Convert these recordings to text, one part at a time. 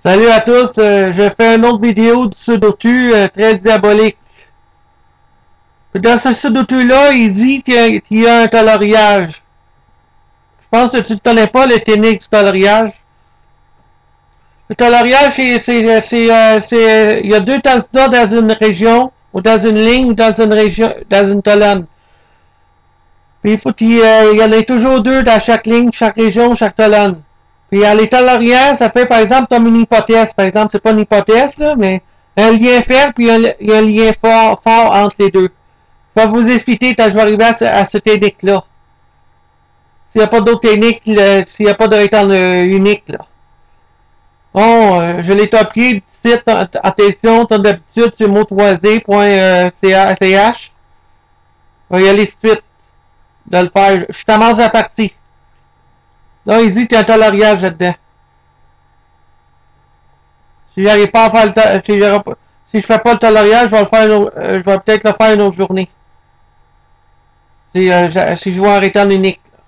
Salut à tous, je fais une autre vidéo du Sudoku très diabolique. Dans ce Sudoku-là, il dit qu'il y a un coloriage. Je pense que tu ne connais pas les techniques du coloriage. Le coloriage, il y a deux candidats dans une région, ou dans une ligne, ou dans une région, dans une colonne. Puis il faut qu'il y en ait toujours deux dans chaque ligne, chaque région, chaque colonne. Puis les coloriages, ça fait par exemple comme une hypothèse. Par exemple, c'est pas une hypothèse, là, mais un lien faible, puis il y a un lien fort entre les deux. Je vais vous expliquer quand je vais arriver à cette technique-là. S'il n'y a pas d'autres techniques, s'il n'y a pas de rectangle unique, là. Bon, je l'ai copié du site attention, comme d'habitude, sur mot3z.ch. Je vais y aller suite de le faire. Je commence la partie. Donc, il dit qu'il y a un coloriage là-dedans. Si j'arrive pas à faire le si je fais pas le coloriage, je vais le faire je vais peut-être le faire une autre journée. Si je vois un rectangle unique là,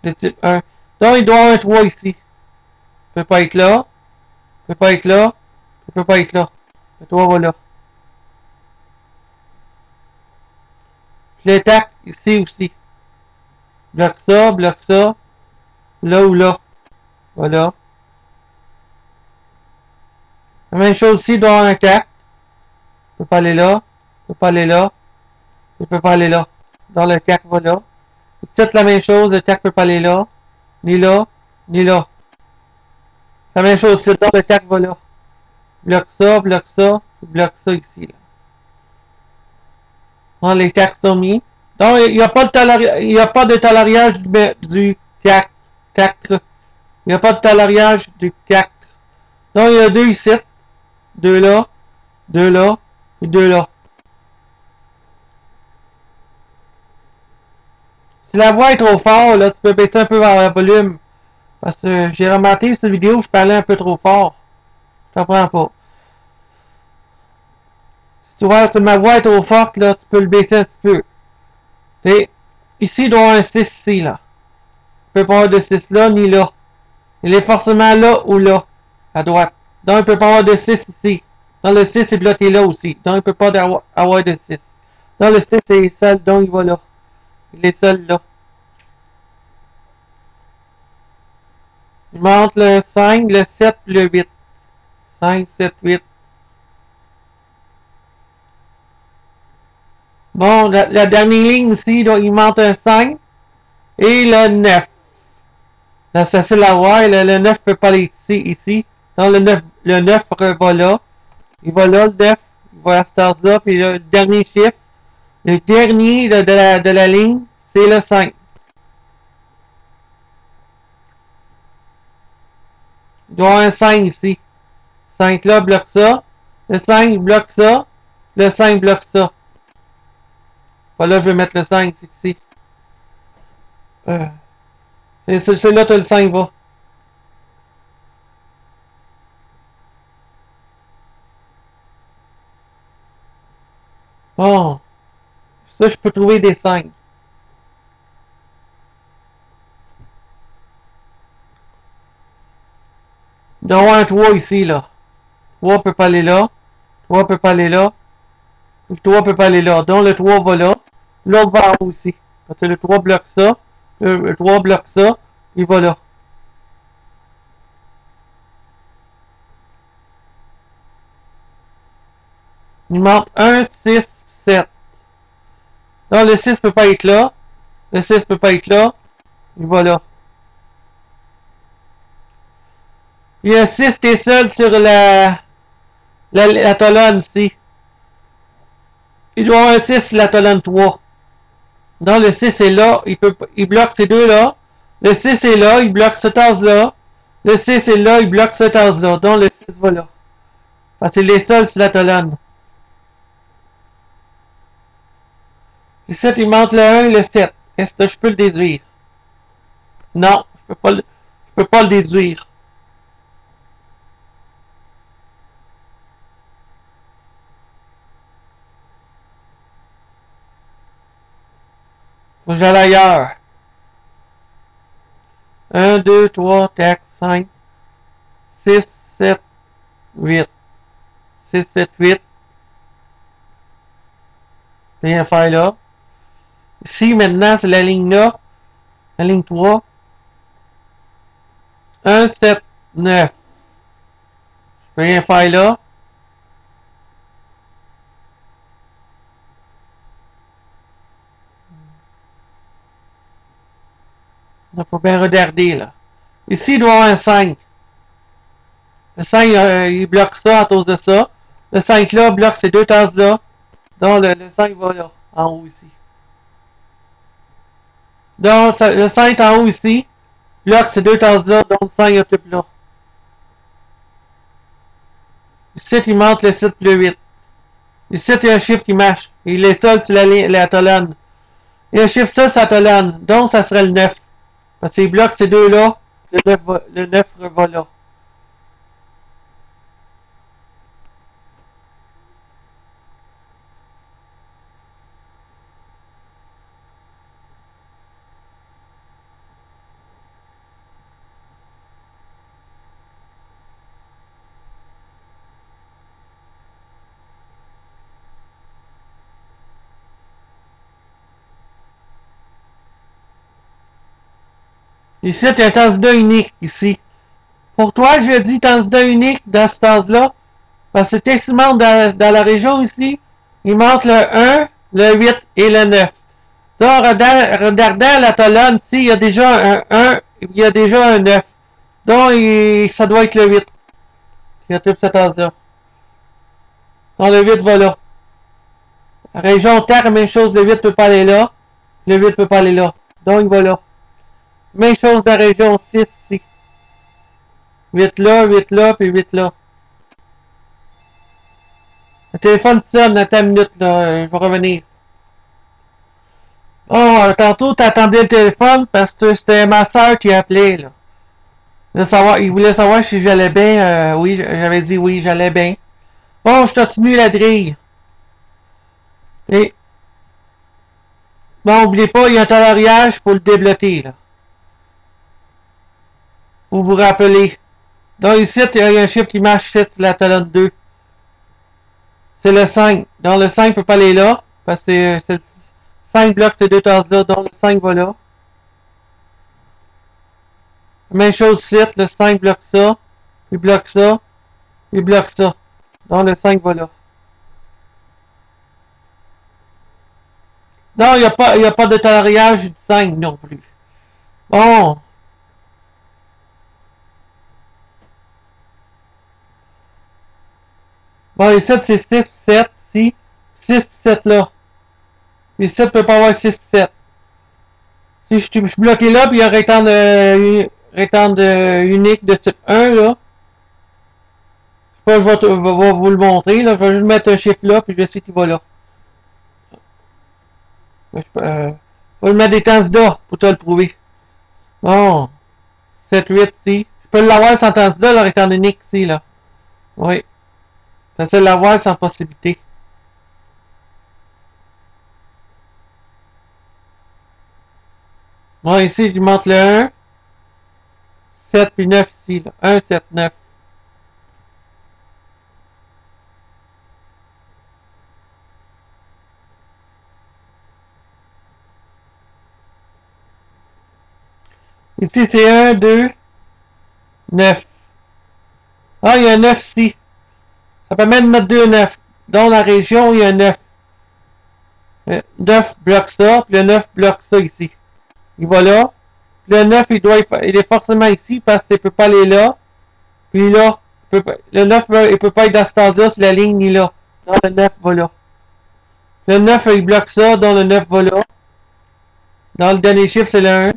de type 1. Donc il doit y avoir un 3 ici. Il peut pas être là. Il peut pas être là. Il peut pas être là. Le 3 va là. Je l'attaque ici aussi. Bloque ça, bloque ça. Là ou là. Voilà. La même chose ici, il doit y avoir un 4. Il peut pas aller là. Il peut pas aller là. Il peut pas aller là. Dans le 4 va là. C'est la même chose, le 4 peut pas aller là. Ni là, ni là. La même chose, c'est dans le 4 va là. Bloque ça ici. Là. Dans les 4 sont mis. Donc, il n'y a pas de talariage du 4. Il n'y a pas de talariage du 4. Donc, il y a deux ici. Deux là, deux là, et deux là. Si la voix est trop forte, là, tu peux baisser un peu le volume. Parce que j'ai remarqué cette vidéo, je parlais un peu trop fort. Je comprends pas. Si tu vois que ma voix est trop forte, là, tu peux le baisser un petit peu. T'sais, ici, il doit y avoir un 6 ici, là. Il ne peut pas avoir de 6 là, ni là. Il est forcément là ou là, à droite. Donc, il ne peut pas avoir de 6 ici. Donc, le 6 est bloqué là aussi. Donc, il ne peut pas avoir de 6. Donc, le 6 est seul, donc il va là. Il est seul là. Il monte le 5, le 7, le 8. 5, 7, 8. Bon, la dernière ligne ici, donc, il monte un 5 et le 9. Là, ça c'est la Y, le 9 ne peut pas aller ici. Donc, le 9 va là. Il va là, le 9. Il va à cette là, puis le dernier chiffre. Le dernier de la ligne, c'est le 5. Il doit y avoir un 5 ici. 5 là bloque ça. Le 5 bloque ça. Le 5 bloque ça. Voilà, je vais mettre le 5 ici. C'est là que le 5 va. Bon. Ça, je peux trouver des 5. Il doit y avoir un 3 ici, là. 3 peut pas aller là. 3 peut pas aller là. Le 3 peut pas aller là. Donc, le 3 va là. L'autre va en haut aussi. Parce que le 3 bloque ça. Le 3 bloque ça. Il va là. Il manque 1, 6, 7. Non, le 6 peut pas être là. Le 6 peut pas être là. Il va là. Il y a 6 qui est seul sur la colonne ici. Il doit y avoir un 6 sur la colonne 3. Donc le 6 est là. Il bloque ces deux-là. Le 6 est là. Il bloque cette tasse-là. Le 6 est là. Il bloque cette tasse-là. Donc le 6 va là. Parce qu'il est seul sur la colonne. Le 7, il manque le 1 et le 7. Est-ce que je peux le déduire? Non, je peux pas le déduire. Faut que j'aille ailleurs. 1, 2, 3, 4, 5, 6, 7, 8. 6, 7, 8. Rien faire là. Ici, maintenant, c'est la ligne là. La ligne 3. 1, 7, 9. Je peux rien faire là. Il faut bien regarder là. Ici, il doit y avoir un 5. Le 5, il bloque ça à cause de ça. Le 5 là bloque ces deux tasses là. Donc le 5 va là, en haut ici. Donc le 5 en haut ici bloque ces deux tasses là, donc le 5 occupe là. Ici, il manque le 7 et le 8. Ici, il y a un chiffre qui marche. Il est seul sur la colonne. Il y a un chiffre seul sur la colonne. Donc ça serait le 9. Parce qu'il bloque ces deux là. Le 9 va là. Ici, il y a un candidat unique, ici. Pour toi, je dis candidat unique dans ce temps-là. Parce que qu'est-ce qu'il manque dans la région ici? Il manque le 1, le 8 et le 9. Donc, regardant la colonne ici, il y a déjà un 1, il y a déjà un 9. Donc, ça doit être le 8. Qui occupe cette tasse-là. Donc, le 8 va là. Région Terre, même chose, le 8 peut pas aller là. Le 8 peut pas aller là. Donc, il va là. Même chose dans la région 6 ici. 8 là, puis 8 là. Le téléphone sonne, attends une minute, là, je vais revenir. Oh, tantôt, t'attendais le téléphone parce que c'était ma soeur qui appelait, là. Il voulait savoir si j'allais bien. Oui, j'avais dit oui, j'allais bien. Bon, je continue la grille. Et, bon, n'oubliez pas, il y a un coloriage pour le débloquer, là. Vous vous rappelez. Dans ici, il y a un chiffre qui marche ici sur la colonne 2. C'est le 5. Donc, le 5 peut pas aller là, parce que c'est le 5 bloque ces deux tasses-là, donc le 5 va là. Même chose ici, le 5 bloque ça, il bloque ça, il bloque ça. Donc, le 5 va là. Non, il n'y a pas de coloriage du 5 non plus. Bon. Bon, les 7, c'est 6 puis 7, ici. 6 puis 7 là. Les 7 peut pas avoir 6 puis 7. Si je suis bloqué là, puis il y a un rectangle unique de type 1, là. Je sais pas, vais vous le montrer, là. Je vais juste mettre un chiffre là, puis je vais essayer qu'il va là. Je vais mettre des candidats pour te le prouver. Bon. 7, 8 ici. Je peux l'avoir sans candidat, le rectangle unique ici, là. Oui. Facile de l'avoir sans possibilité. Bon, ici, je lui montre le 1. 7 puis 9 ici, là. 1, 7, 9. Ici, c'est 1, 2, 9. Ah, il y a un 9 ici. Ça permet de mettre 2 9. Dans la région, il y a un 9. Le 9 bloque ça, puis le 9 bloque ça ici. Il va là. Puis le 9, il est forcément ici parce qu'il ne peut pas aller là. Puis là, le 9, il peut pas être dans ce temps-là si la ligne est là. Donc le 9 va là. Le 9, il bloque ça, donc le 9 va là. Dans le dernier chiffre, c'est le 1.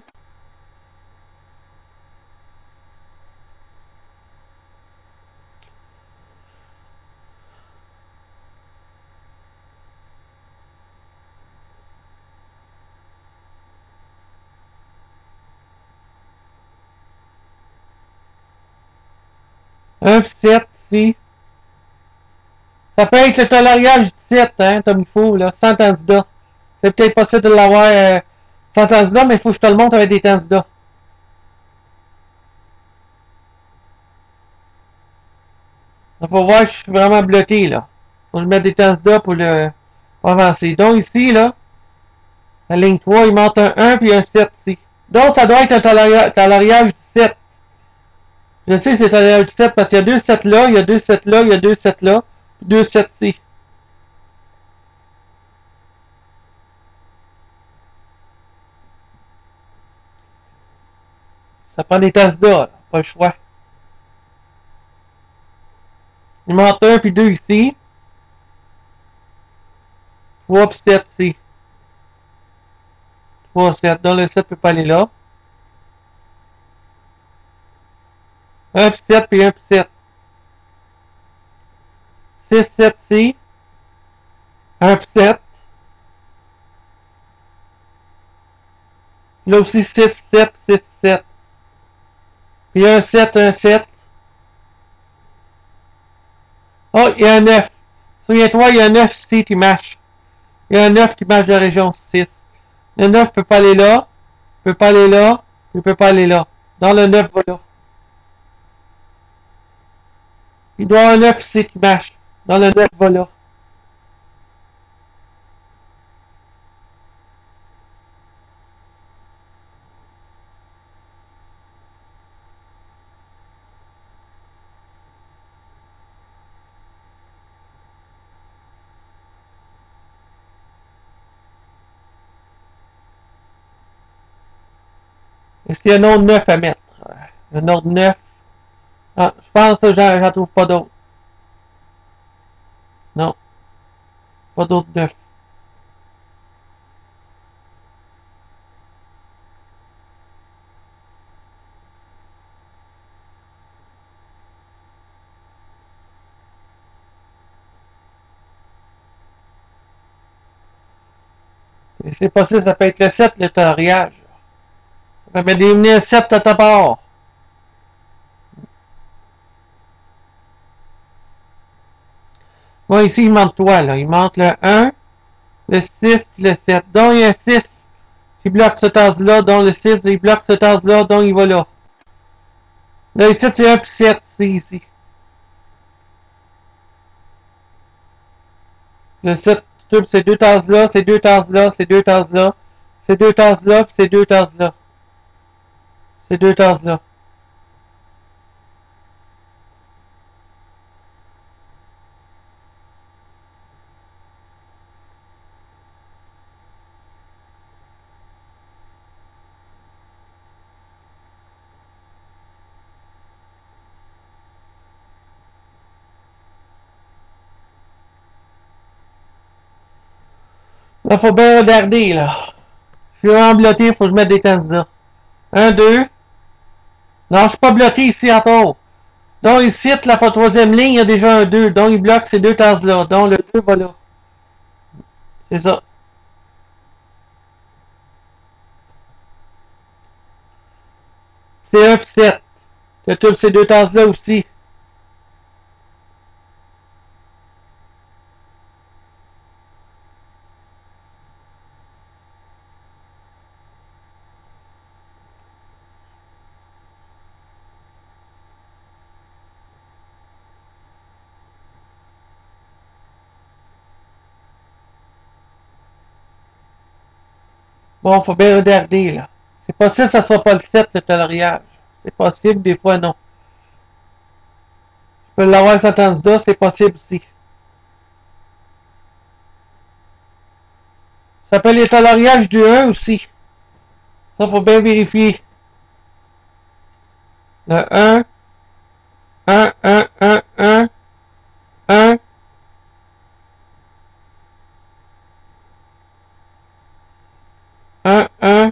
Un puis 7 ici. Ça peut être le coloriage du 7, hein, comme il faut, là, sans candidat. C'est peut-être possible de l'avoir sans candidat, mais il faut que je te le montre avec des candidats. Il faut voir que je suis vraiment bloqué, là. Faut que je mette des candidats pour avancer. Donc, ici, là, la ligne 3, il manque un 1 puis un 7 ici. Donc, ça doit être un talariage du 7. Je sais que c'est un talariage du 7 parce qu'il y a 2 7 là, il y a 2 7 là, il y a 2 7 là, puis 2 7 ici. Ça prend des candidats, là. Pas le choix. Il manque 1 puis 2 ici. 3 puis 7 ici. 3, 7. Donc, le 7 peut pas aller là. 1 puis 7 puis 1 puis 7. 6, 7 ici. 1 puis 7. Là aussi 6, 7, 6, 7. Puis un 7, un 7. Oh, il y a un 9. Souviens-toi, il y a un 9 ici qui marche. Il y a un 9 qui marche de la région 6. Le 9 peut pas aller là. Peut pas aller là. Il peut pas aller là. Dans le 9, voilà. Il doit y avoir un 9 ici qui marche. Dans le 9, voilà. Est-ce qu'il y a un autre 9 à mettre? Un autre 9. Ah, je pense que j'en trouve pas d'autres. Non. Pas d'autres 9. C'est possible, ça peut être le 7, le tariage. On va éliminer le 7 à ta part. Bon, ici, il manque 3, là. Il manque le 1, le 6 et le 7. Donc, il y a un 6 qui bloque ce tasse-là. Donc, le 6, il bloque ce tasse-là. Donc, il va là. Là, ici, c'est 1 puis 7. Ici. Le 7, c'est 2 tasses-là, c'est 2 tasses-là, c'est 2 tasses-là. C'est 2 tasses-là, puis c'est 2 tasses-là. C'est 2 tasses-là. Là, faut bien regarder, là. Je suis vraiment bloqué, faut que je mette des candidats. 1, 2. Non, je suis pas bloqué ici encore. Donc, ici, la troisième ligne, il y a déjà un 2. Donc, il bloque ces 2 tasses-là. Donc, le 2 va là. C'est ça. C'est 1 puis 7. Tu as toutes ces 2 tasses-là aussi. Bon, faut bien regarder, là. C'est possible que ça soit pas le 7, le coloriage. C'est possible, des fois, non. Je peux l'avoir sans candidat, c'est possible aussi. Ça peut être les coloriages du 1 aussi. Ça, faut bien vérifier. Le 1, 1, 1, 1, 1, 1, 1, 1.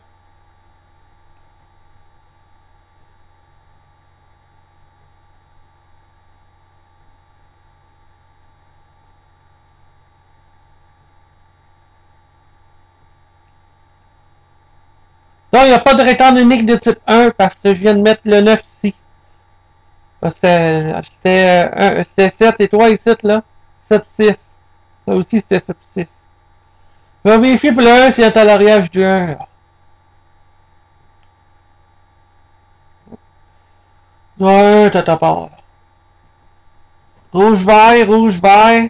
Non, il n'y a pas de rectangle unique de type 1 parce que je viens de mettre le 9 ici. Parce que c'était 7 et 3 ici, là. 7, 6. Là aussi, c'était 7, 6. Je vais vérifier pour le 1 s'il y a un coloriage du 1. Ouais, t'as pas. Rouge, vert, rouge, vert.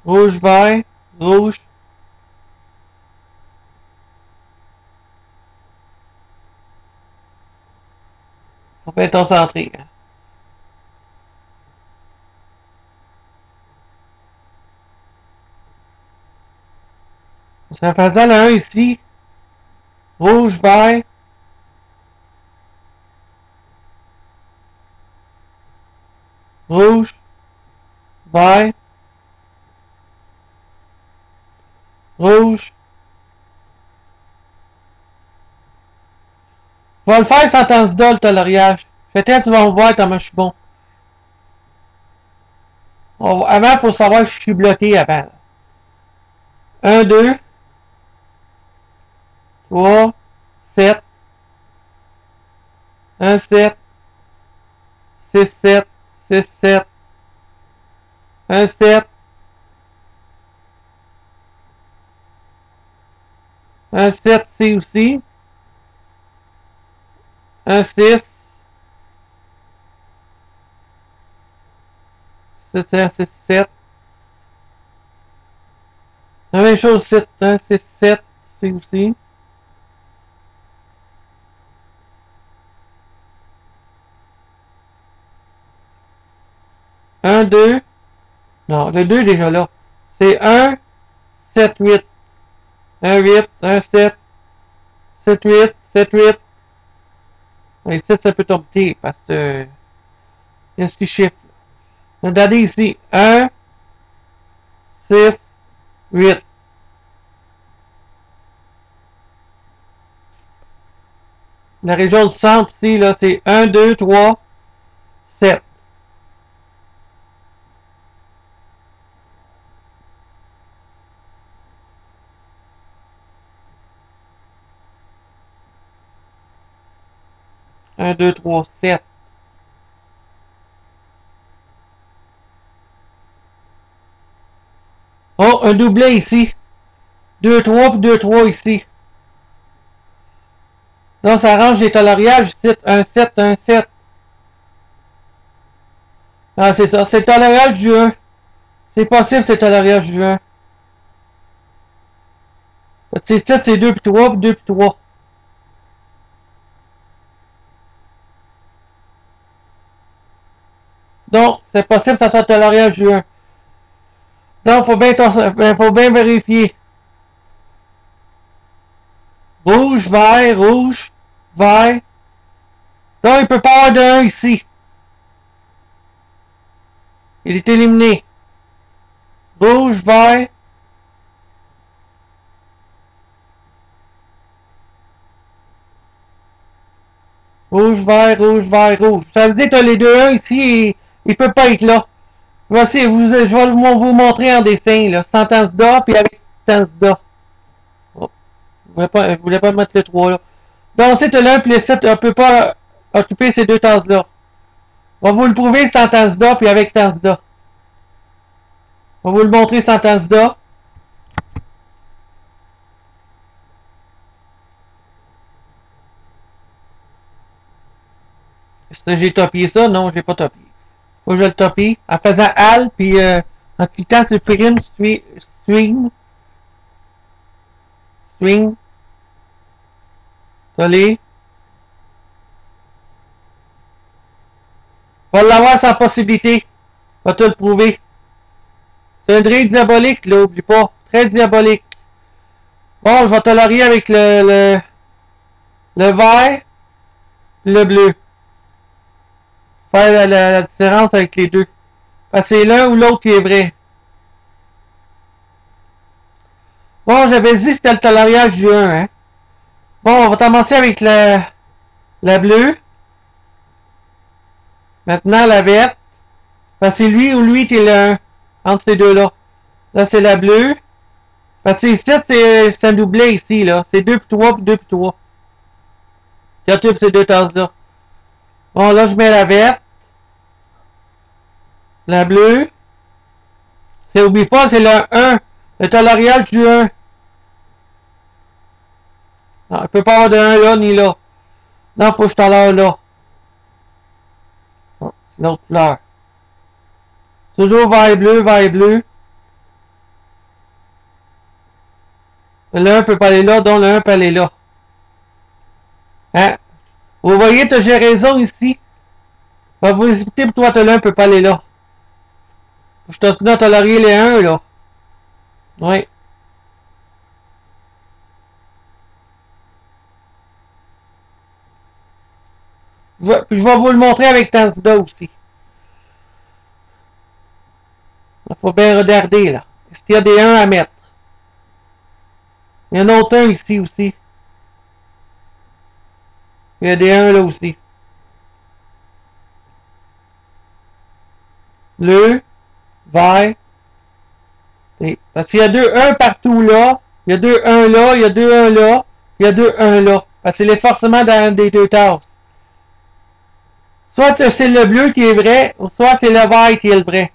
Rouge, vert, rouge. Faut pas être concentré. Ça serait faisant le 1 ici. Rouge, vert. Rouge. Vert. Rouge. Je vais le faire sans tanzda, le coloriage. Peut-être tu vas me voir comment je suis bon. Avant, il faut savoir si je suis bloqué avant. 1, 2, 3, 7, 1, 7, 6, 7, 6, 7, 1, 7, 1, 7, C aussi, 1, 6, 7, 6, 7, la même chose, 7, 1, 6, 7, C aussi, 1, 2, non, le 2 est déjà là, c'est 1, 7, 8, 1, 8, 1, 7, 7, 8, 7, 8, ici ça peut tomber parce que il y a ce qui chiffre. Regardez ici, 1, 6, 8. La région du centre ici, là, c'est 1, 2, 3, 7. Un, deux, trois, 7. Oh, un doublé ici. 2, 3 puis 2, 3 ici. Donc, ça arrange les coloriages ici. 1, 7, 1, 7. Ah, c'est ça. C'est coloriage du 1. C'est possible, c'est coloriage du 1. C'est 7, c'est 2 puis 3 puis 2 puis 3. Donc, c'est possible que ça soit coloriage du 1. Donc, faut bien vérifier. Rouge, vert, rouge, vert. Donc, il ne peut pas avoir de 1 ici. Il est éliminé. Rouge, vert. Rouge, vert, rouge, vert, rouge. Ça veut dire que tu as les deux 1 ici et il ne peut pas être là. Voici, je vais vous montrer en dessin, là. Sans tanzda puis avec tanzda. Oh, je voulais pas mettre le 3 là. Donc, c'est le 1 puis le 7, on ne peut pas occuper ces deux tanzda. On va vous le prouver sans tanzda puis avec tanzda. On va vous le montrer sans tanzda. Est-ce que j'ai topié ça? Non, j'ai pas topié. Faut que je le topie. En faisant Alt, puis en cliquant sur Prime String. Coller. Va l'avoir sans possibilité. Va te le prouver. C'est un trait diabolique, là, oublie pas. Très diabolique. Bon, je vais tolérer avec le vert, le bleu. Faire la différence avec les deux. Parce que c'est l'un ou l'autre qui est vrai. Bon, j'avais dit que c'était le tolérage du 1, hein. Bon, on va commencer avec la bleue. Maintenant, la verte. Parce que c'est lui ou lui qui est le 1. Entre ces deux-là. Là, c'est la bleue. Parce que ici, c'est un doublé ici, là. C'est 2 puis 3 puis 2 puis 3. Tiens, tu ces deux tasses-là. Bon, là, je mets la verte. La bleue. C'est, oublie pas, c'est le 1. Le tolérial du 1. Non, il peut pas avoir de 1 là ni là. Non, faut que je tolère là. l'autre couleur. Toujours vert bleu, vert bleu. Le 1 peut pas aller là, donc le 1 peut aller là. Hein? Vous voyez, j'ai raison ici. Va vous expliquer pour toi, le 1 peut pas aller là. Je continue à tolérer les 1 là. Oui. Puis je vais vous le montrer avec Tanzida aussi. Il faut bien regarder là. Est-ce qu'il y a des 1 à mettre? Il y en a autre un ici aussi. Il y a des 1 là aussi. Bleu, vert. Parce qu'il y a 2 1 partout là. Il y a 2 1 là, il y a 2 1 là. Il y a 2 1 là. Parce qu'il est forcément dans des deux tasses. Soit c'est le bleu qui est vrai, ou soit c'est le vert qui est le vrai.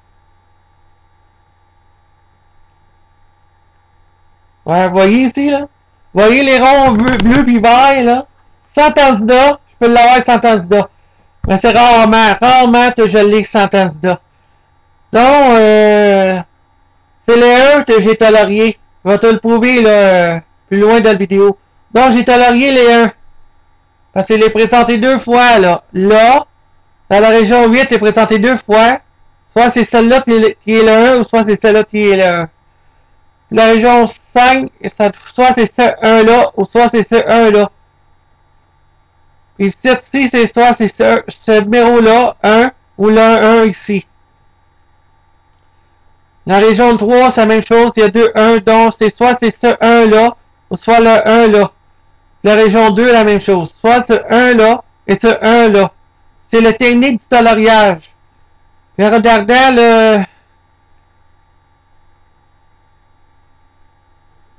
Ouais, voyez ici, là. Voyez les ronds bleus puis verts, là. Sans Tanzida, je peux l'avoir sans Tanzida. Mais c'est rarement que je l'ai sans Tanzida. Donc, c'est les 1 que j'ai toléré. Je vais te le prouver, là, plus loin dans la vidéo. Donc, j'ai toléré les 1. Parce qu'il est présenté 2 fois, là. Là, dans la région 8, il est présenté 2 fois. Soit c'est celle-là qui est le 1, ou soit c'est celle-là qui est le 1. La région 5, soit c'est ce 1-là, ou soit c'est ce 1-là. Ici, c'est soit c'est ce numéro-là, 1, ou le 1 ici. La région 3, c'est la même chose, il y a 2 1, donc c'est soit c'est ce 1-là, ou soit le 1-là. La région 2, la même chose, soit ce 1-là, et ce 1-là. C'est la technique du tolériage. Et regardant le...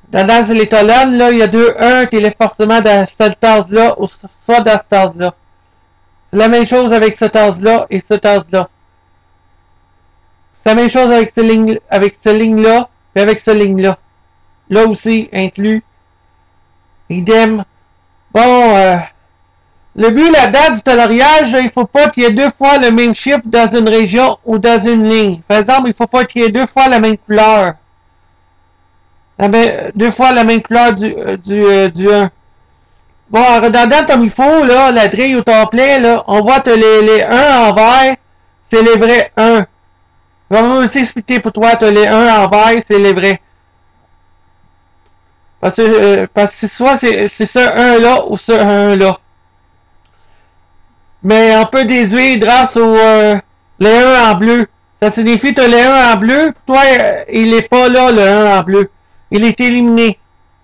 Dans les colonnes, là, il y a 2 1 qui est forcément dans cette tasse-là, ou soit dans cette tasse-là. C'est la même chose avec cette tasse-là et cette tasse-là. C'est la même chose avec ces lignes-là, et avec cette ligne-là. Là aussi, inclus. Idem. Bon, le but là-dedans du tolériage, il ne faut pas qu'il y ait 2 fois le même chiffre dans une région ou dans une ligne. Par exemple, il ne faut pas qu'il y ait 2 fois la même couleur. 2 fois la même couleur du 1. Bon, en regardant comme il faut, là, la grille au complet, là, on voit que les 1 en vert, c'est les vrais 1. Je vais vous aussi expliquer pour toi que les 1 en vert, c'est les vrais. Parce que soit c'est ce 1-là ou ce 1-là. Mais on peut déduire grâce au les 1 en bleu. Ça signifie que les 1 en bleu, pour toi, il n'est pas là, le 1 en bleu. Il est éliminé.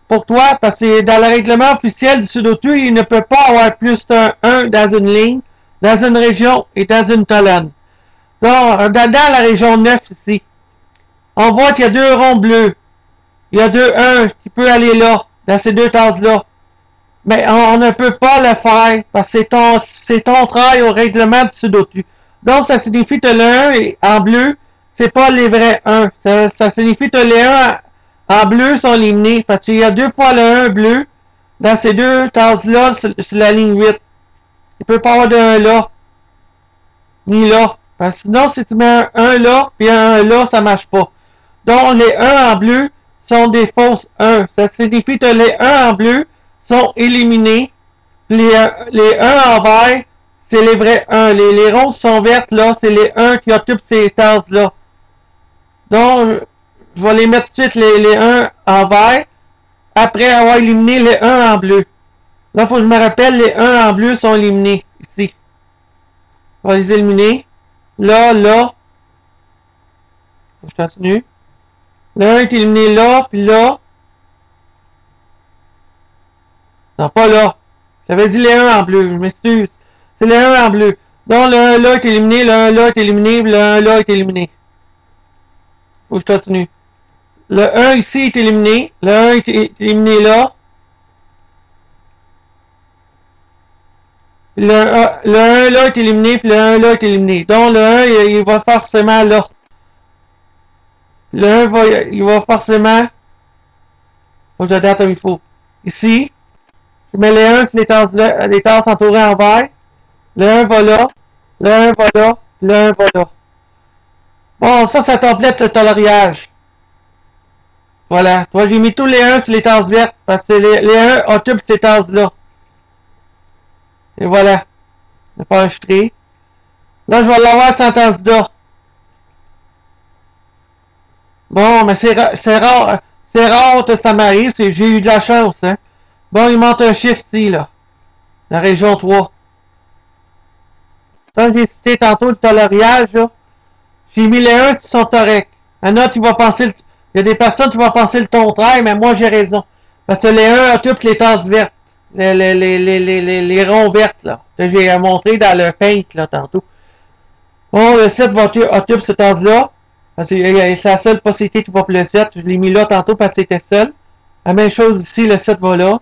Pour toi, parce que dans le règlement officiel du Sudoku, il ne peut pas avoir plus qu'un 1 dans une ligne, dans une région et dans une colonne. Donc, dans la région 9 ici, on voit qu'il y a 2 ronds bleus. Il y a 2 1 qui peut aller là, dans ces 2 tasses-là. Mais on ne peut pas le faire, parce que c'est contraire au règlement du Sudoku. Donc, ça signifie que le 1 en bleu, c'est pas les vrais 1. Ça signifie que les 1 en bleu sont éliminés, parce qu'il y a 2 fois le 1 bleu dans ces 2 tasses-là sur la ligne 8. Il ne peut pas avoir de 1 là, ni là. Parce que sinon, si tu mets un 1 là, puis un 1 là, ça ne marche pas. Donc, les 1 en bleu sont des fausses 1. Ça signifie que les 1 en bleu sont éliminés. Les 1 en vert, c'est les vrais 1. Les roses sont vertes, là, c'est les 1 qui occupent ces tasses-là. Donc, je vais les mettre tout de suite les 1 en vert, après avoir éliminé les 1 en bleu. Là, il faut que je me rappelle, les 1 en bleu sont éliminés, ici. On va les éliminer. Là, là. Je continue. Le 1 est éliminé là, puis là. Non, pas là. J'avais dit les 1 en bleu, je m'excuse. C'est les 1 en bleu. Donc, le 1 là est éliminé, le 1 là est éliminé, puis le 1 là est éliminé. Faut que je continue. Le 1 ici est éliminé. Le 1 est éliminé là. Le 1 là est éliminé, puis le 1 là est éliminé. Donc, le 1, il va forcément là. Le 1, il va forcément... Faut que j'adapte comme il faut. Ici. Je mets les 1 sur les tasses entourées en vert. Le 1 va là. Le 1 va là. Le 1 va là. Bon, ça complète le coloriage. Voilà. Toi, j'ai mis tous les 1 sur les tasses vertes. Parce que les 1 occupent ces tasses-là. Et voilà. Je vais pas enregistrer. Là, je vais l'avoir sans tasse d'A. Bon, mais c'est rare. C'est rare que ça m'arrive. J'ai eu de la chance, hein. Bon, il manque un chiffre ici, là. La région 3. Comme j'ai cité tantôt le coloriage, là, j'ai mis les 1 qui sont corrects. Un autre, il y a des personnes qui vont penser le contraire, mais moi, j'ai raison. Parce que les 1 occupent les tasses vertes. Les ronds vertes, là. Que j'ai montré dans le paint, là, tantôt. Bon, le 7 occupe cette tasse-là. Parce que c'est la seule possibilité qui va pour le 7. Je l'ai mis là tantôt parce que c'était seul. La même chose ici, le 7 va là.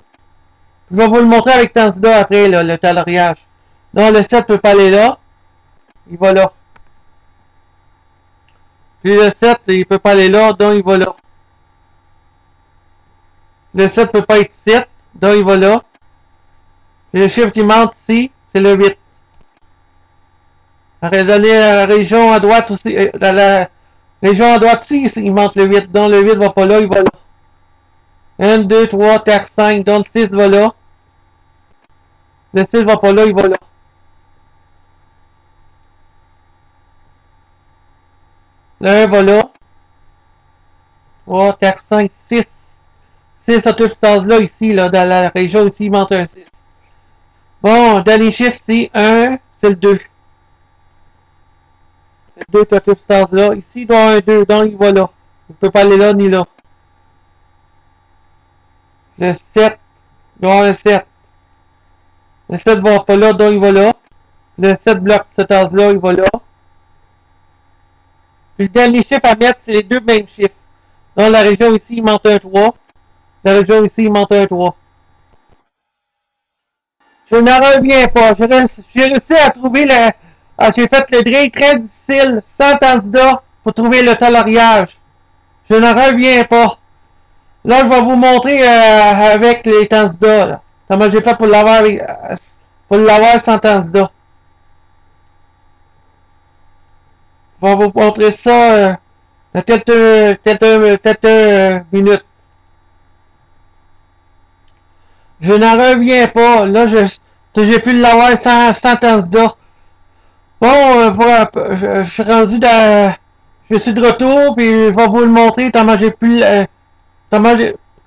Je vais vous le montrer avec Tanzida après, là, le coloriage. Donc, le 7 peut pas aller là. Il va là. Puis le 7, il peut pas aller là, donc il va là. Le 7 peut pas être 7, donc il va là. Et le chiffre qui manque ici, c'est le 8. La région à droite aussi, la région à droite ici, il manque le 8, donc le 8 va pas là, il va là. 1, 2, 3, 4, 5, donc le 6 va là. Le 6 va pas là, il va là. Le 1 va là. 3, 4, 5, 6. 6 à toute cette phase-là, ici, là, dans la région, ici, il manque un 6. Bon, dernier chiffre, ici, 1, c'est le 2. Le 2 à toute cette phase-là. Ici, il doit avoir un 2, donc il va là. Il ne peut pas aller là, ni là. Le 7, il doit avoir un 7. Le 7 va pas là, donc il va là. Le 7 bloque cette phase-là, il va là. Puis le dernier chiffre à mettre, c'est les deux mêmes chiffres. Dans la région ici, il manque un 3. La région ici, il manque un 3. Je n'en reviens pas. J'ai réussi à trouver le... j'ai fait le drill très difficile, sans candidat, pour trouver le coloriage. Je n'en reviens pas. Là, je vais vous montrer avec les candidats. Là. Comment j'ai fait pour l'avoir sans candidat. Je vais vous montrer ça quelques minutes. Je n'en reviens pas. Là, j'ai pu l'avoir sans candidat. Bon, je suis rendu dans... Je suis de retour, puis je vais vous le montrer comment j'ai pu... comment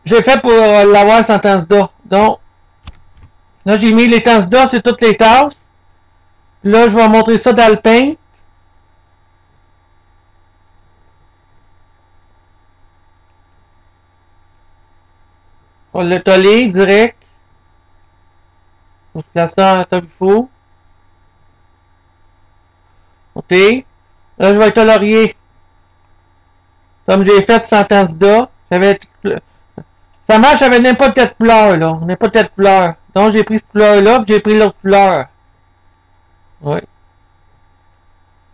j'ai fait pour l'avoir sans candidat. Donc, là, j'ai mis les candidats sur toutes les tasses. Là, je vais montrer ça dans le paint. On va le toller direct. On se place ça comme il faut. OK. Là, je vais colorier. Comme j'ai fait sans candidat. Ça marche avec n'importe quelle couleur, là. N'importe quelle couleur. Donc, j'ai pris cette couleur-là, puis j'ai pris l'autre couleur. Oui.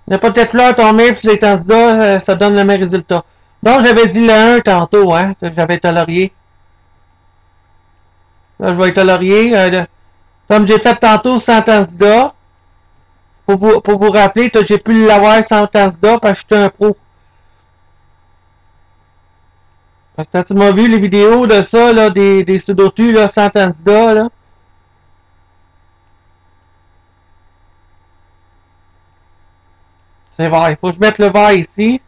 N'importe quelle couleur qu'on met sur les candidats, ça donne le même résultat. Donc, j'avais dit le 1 tantôt, hein, que j'avais colorié. Là, je vais colorier. Comme j'ai fait tantôt sans candidat, pour vous rappeler que j'ai pu l'avoir sans candidat parce que j'étais un pro. Parce que quand tu m'as vu les vidéos de ça, là, des sudoku là, sans candidat, là. C'est vert. Il faut que je mette le vert ici.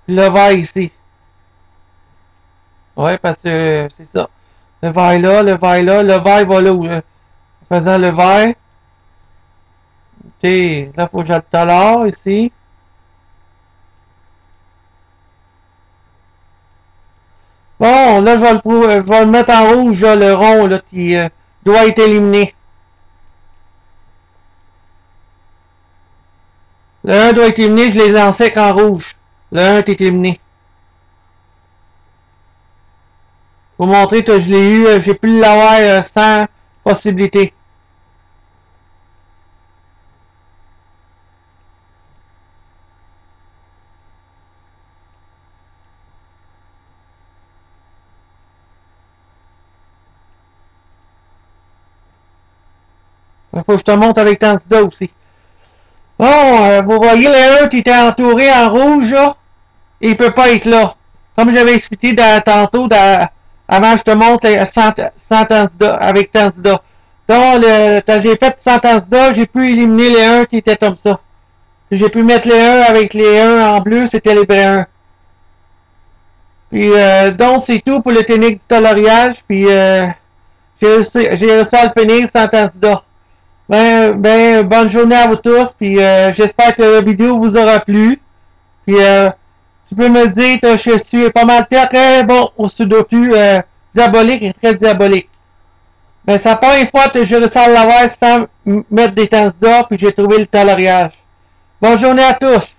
Puis le vert ici. Ouais, parce que c'est ça. Le vert là, le vert là, le vert va là où faisant le vert. Ok, là faut que je le tolère ici. Bon, là je vais le mettre en rouge, là, le rond là, qui doit être éliminé. Le 1 doit être éliminé, je les enseigne en rouge. Le 1 est éliminé. Pour montrer que je l'ai eu, j'ai pu l'avoir sans possibilité. Il faut que je te montre avec candidat aussi. Bon, vous voyez le 1 qui était entouré en rouge, là? Il peut pas être là. Comme j'avais expliqué tantôt, avant je te montre 100 candidats, avec candidats. Donc, quand j'ai fait 100 candidats, j'ai pu éliminer les 1 qui étaient comme ça. J'ai pu mettre les 1 avec les 1 en bleu, c'était les vrais 1. Puis, donc, c'est tout pour le technique du coloriage. Puis, j'ai réussi à le finir sans candidat. Bonne journée à vous tous. Puis, j'espère que la vidéo vous aura plu. Puis, tu peux me dire que je suis pas mal très bon au sudoku diabolique et très diabolique. Mais ça pas une fois que j'ai réussi à l'avoir sans mettre des candidats. Puis, j'ai trouvé le coloriage. Bonne journée à tous.